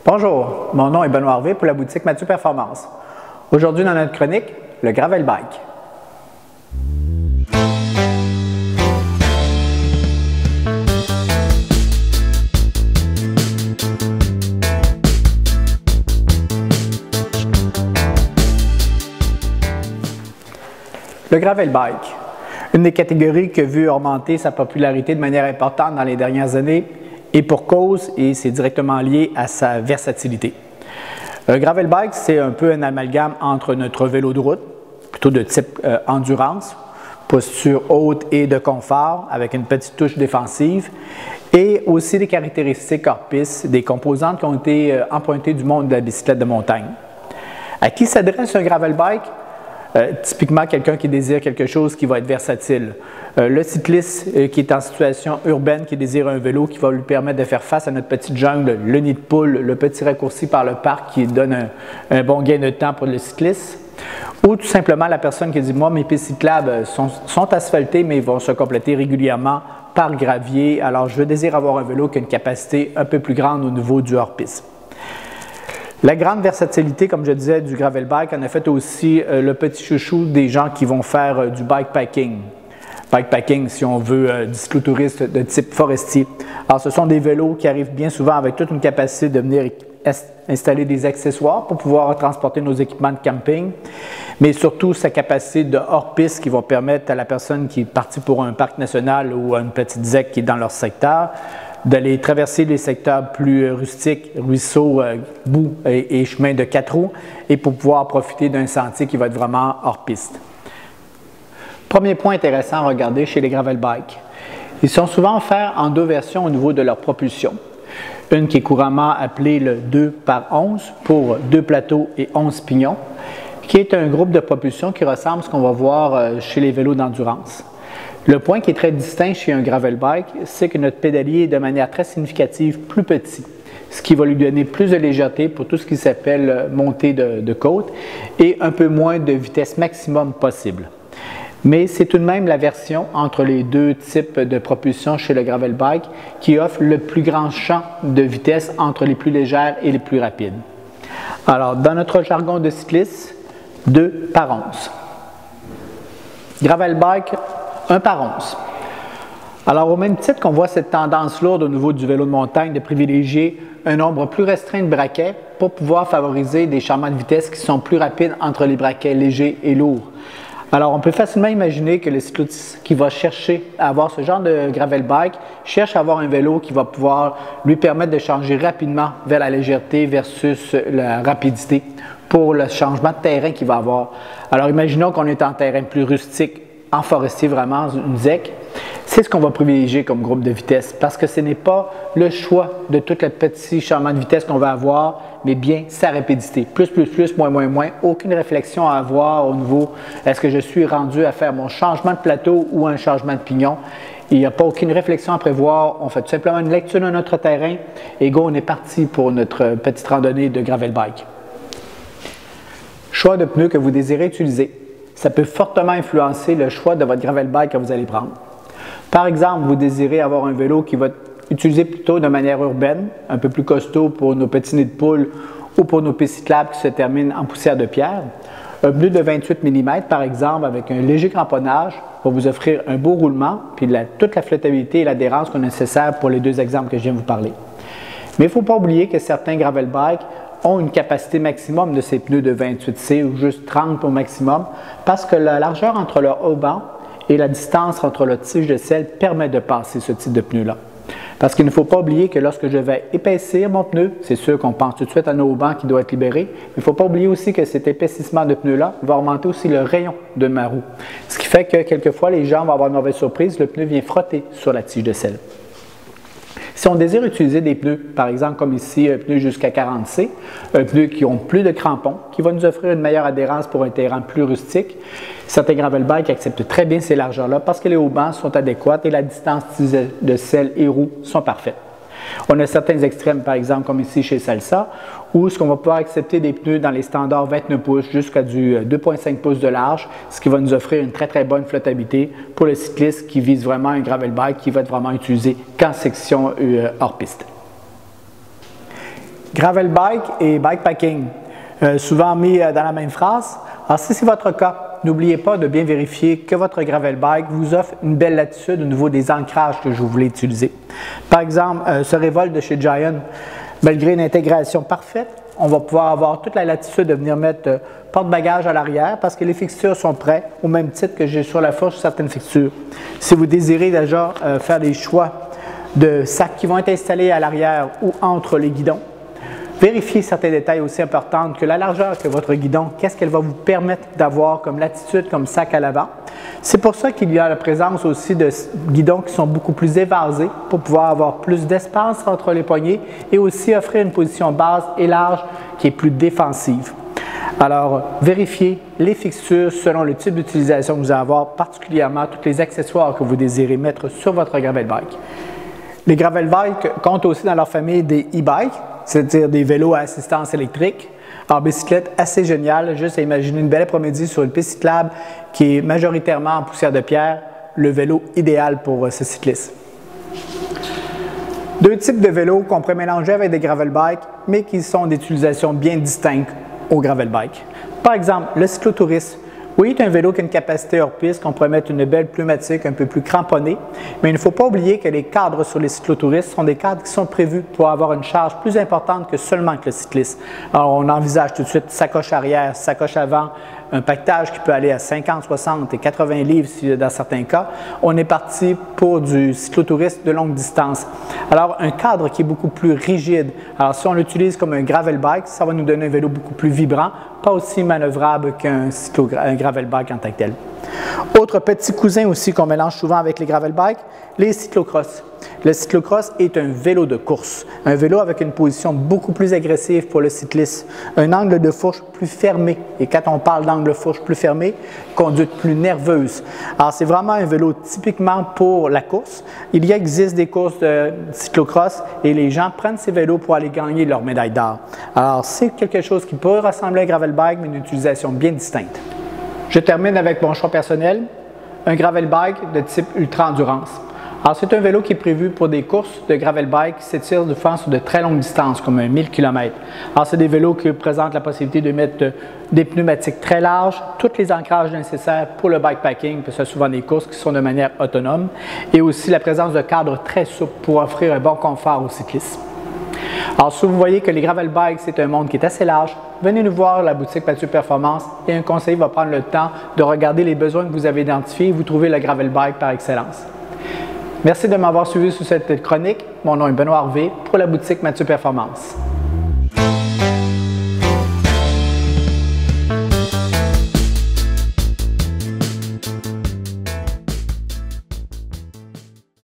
Bonjour, mon nom est Benoît Harvey pour la boutique Mathieu Performance. Aujourd'hui dans notre chronique, le gravel bike. Le gravel bike, une des catégories qui a vu augmenter sa popularité de manière importante dans les dernières années, et pour cause, et c'est directement lié à sa versatilité. Un gravel bike, c'est un peu un amalgame entre notre vélo de route, plutôt de type endurance, posture haute et de confort, avec une petite touche défensive, et aussi des caractéristiques hors-piste, des composantes qui ont été empruntées du monde de la bicyclette de montagne. À qui s'adresse un gravel bike? Typiquement, quelqu'un qui désire quelque chose qui va être versatile. Le cycliste qui est en situation urbaine, qui désire un vélo qui va lui permettre de faire face à notre petite jungle, le nid de poule, le petit raccourci par le parc qui donne un bon gain de temps pour le cycliste. Ou tout simplement la personne qui dit « Moi, mes pistes cyclables sont asphaltées, mais vont se compléter régulièrement par gravier. Alors, je désire avoir un vélo qui a une capacité un peu plus grande au niveau du hors-piste. » La grande versatilité, comme je disais, du gravel bike en a fait aussi le petit chouchou des gens qui vont faire du bikepacking. Bikepacking, si on veut, du cyclotourisme de type forestier. Alors, ce sont des vélos qui arrivent bien souvent avec toute une capacité de venir installer des accessoires pour pouvoir transporter nos équipements de camping, mais surtout sa capacité de hors-piste qui va permettre à la personne qui est partie pour un parc national ou à une petite ZEC qui est dans leur secteur d'aller traverser les secteurs plus rustiques, ruisseaux, boues et chemins de 4 roues, et pour pouvoir profiter d'un sentier qui va être vraiment hors piste. Premier point intéressant à regarder chez les gravel bikes. Ils sont souvent offerts en deux versions au niveau de leur propulsion. Une qui est couramment appelée le 2x11 pour 2 plateaux et 11 pignons, qui est un groupe de propulsion qui ressemble à ce qu'on va voir chez les vélos d'endurance. Le point qui est très distinct chez un gravel bike, c'est que notre pédalier est de manière très significative plus petit, ce qui va lui donner plus de légèreté pour tout ce qui s'appelle montée de côte et un peu moins de vitesse maximum possible. Mais c'est tout de même la version entre les deux types de propulsion chez le gravel bike qui offre le plus grand champ de vitesse entre les plus légères et les plus rapides. Alors, dans notre jargon de cycliste, 2x11. Gravel bike, 1x11. Alors, au même titre qu'on voit cette tendance lourde au niveau du vélo de montagne de privilégier un nombre plus restreint de braquets pour pouvoir favoriser des changements de vitesse qui sont plus rapides entre les braquets légers et lourds. Alors, on peut facilement imaginer que le cycliste qui va chercher à avoir ce genre de gravel bike cherche à avoir un vélo qui va pouvoir lui permettre de changer rapidement vers la légèreté versus la rapidité pour le changement de terrain qu'il va avoir. Alors, imaginons qu'on est en terrain plus rustique, en forestier vraiment, une ZEC, c'est ce qu'on va privilégier comme groupe de vitesse parce que ce n'est pas le choix de tout le petit changement de vitesse qu'on va avoir, mais bien sa rapidité. Plus, moins, moins, aucune réflexion à avoir au niveau est-ce que je suis rendu à faire mon changement de plateau ou un changement de pignon. Il n'y a pas aucune réflexion à prévoir, on fait tout simplement une lecture de notre terrain et go, on est parti pour notre petite randonnée de gravel bike. Choix de pneus que vous désirez utiliser. Ça peut fortement influencer le choix de votre gravel bike que vous allez prendre. Par exemple, vous désirez avoir un vélo qui va être utilisé plutôt de manière urbaine, un peu plus costaud pour nos petits nids de poule ou pour nos pistes cyclables qui se terminent en poussière de pierre. Un pneu de 28 mm, par exemple, avec un léger cramponnage, va vous offrir un beau roulement puis toute la flottabilité et l'adhérence qu'on a nécessaire pour les deux exemples que je viens de vous parler. Mais il ne faut pas oublier que certains gravel bikes ont une capacité maximum de ces pneus de 28C ou juste 30 au maximum parce que la largeur entre le haut-banc et la distance entre le tige de selle permet de passer ce type de pneu-là. Parce qu'il ne faut pas oublier que lorsque je vais épaissir mon pneu, c'est sûr qu'on pense tout de suite à nos haut-bancs qui doit être libéré, mais il ne faut pas oublier aussi que cet épaississement de pneu-là va augmenter aussi le rayon de ma roue. Ce qui fait que quelquefois les gens vont avoir une mauvaise surprise, le pneu vient frotter sur la tige de selle. Si on désire utiliser des pneus, par exemple comme ici, un pneu jusqu'à 40C, un pneu qui ont plus de crampons, qui va nous offrir une meilleure adhérence pour un terrain plus rustique, certains gravel bikes acceptent très bien ces largeurs-là parce que les hauts-bancs sont adéquats et la distance de selle et roue sont parfaites. On a certains extrêmes, par exemple, comme ici chez Salsa, où ce qu'on va pouvoir accepter des pneus dans les standards 29 pouces jusqu'à du 2,5 pouces de large, ce qui va nous offrir une très bonne flottabilité pour le cycliste qui vise vraiment un gravel bike qui va être vraiment utilisé qu'en section hors piste. Gravel bike et bikepacking, souvent mis dans la même phrase. Alors, si c'est votre cas, n'oubliez pas de bien vérifier que votre gravel bike vous offre une belle latitude au niveau des ancrages que vous voulez utiliser. Par exemple, ce Revolt de chez Giant, malgré une intégration parfaite, on va pouvoir avoir toute la latitude de venir mettre porte-bagages à l'arrière parce que les fixtures sont prêtes, au même titre que j'ai sur la fourche certaines fixtures. Si vous désirez déjà faire des choix de sacs qui vont être installés à l'arrière ou entre les guidons, vérifiez certains détails aussi importants que la largeur que votre guidon, qu'est-ce qu'elle va vous permettre d'avoir comme latitude, comme sac à l'avant. C'est pour ça qu'il y a la présence aussi de guidons qui sont beaucoup plus évasés pour pouvoir avoir plus d'espace entre les poignées et aussi offrir une position basse et large qui est plus défensive. Alors, vérifiez les fixtures selon le type d'utilisation que vous allez avoir, particulièrement tous les accessoires que vous désirez mettre sur votre gravel bike. Les gravel bikes comptent aussi dans leur famille des e-bikes, c'est-à-dire des vélos à assistance électrique, en bicyclette assez génial, juste à imaginer une belle après-midi sur une piste cyclable qui est majoritairement en poussière de pierre, le vélo idéal pour ce cycliste. Deux types de vélos qu'on pourrait mélanger avec des gravel bikes, mais qui sont d'utilisation bien distincte au gravel bike. Par exemple, le cyclotourisme. Oui, c'est un vélo qui a une capacité hors piste, qu'on pourrait mettre une belle pneumatique un peu plus cramponnée, mais il ne faut pas oublier que les cadres sur les cyclotouristes sont des cadres qui sont prévus pour avoir une charge plus importante que seulement que le cycliste. Alors, on envisage tout de suite sacoche arrière, sacoche avant, un paquetage qui peut aller à 50, 60 et 80 livres dans certains cas. On est parti pour du cyclotouriste de longue distance. Alors, un cadre qui est beaucoup plus rigide. Alors, si on l'utilise comme un gravel bike, ça va nous donner un vélo beaucoup plus vibrant, pas aussi manœuvrable qu'un gravel bike en tant que tel. Autre petit cousin aussi qu'on mélange souvent avec les gravel bikes, les cyclocross. Le cyclocross est un vélo de course, un vélo avec une position beaucoup plus agressive pour le cycliste, un angle de fourche plus fermé. Et quand on parle d'angle de fourche plus fermé, conduite plus nerveuse. Alors, c'est vraiment un vélo typiquement pour la course. Il existe des courses de cyclocross et les gens prennent ces vélos pour aller gagner leur médaille d'or. Alors, c'est quelque chose qui peut ressembler à un gravel bike, mais une utilisation bien distincte. Je termine avec mon choix personnel, un gravel bike de type ultra endurance. Alors, c'est un vélo qui est prévu pour des courses de gravel bike qui s'étirent sur de très longues distances, comme 1000 km. Alors, c'est des vélos qui présentent la possibilité de mettre des pneumatiques très larges, tous les ancrages nécessaires pour le bikepacking, parce que c'est souvent des courses qui sont de manière autonome, et aussi la présence de cadres très souples pour offrir un bon confort aux cyclistes. Alors, si vous voyez que les gravel bikes, c'est un monde qui est assez large, venez nous voir à la boutique Mathieu Performance et un conseiller va prendre le temps de regarder les besoins que vous avez identifiés et vous trouvez le gravel bike par excellence. Merci de m'avoir suivi sur cette chronique. Mon nom est Benoît Harvey pour la boutique Mathieu Performance.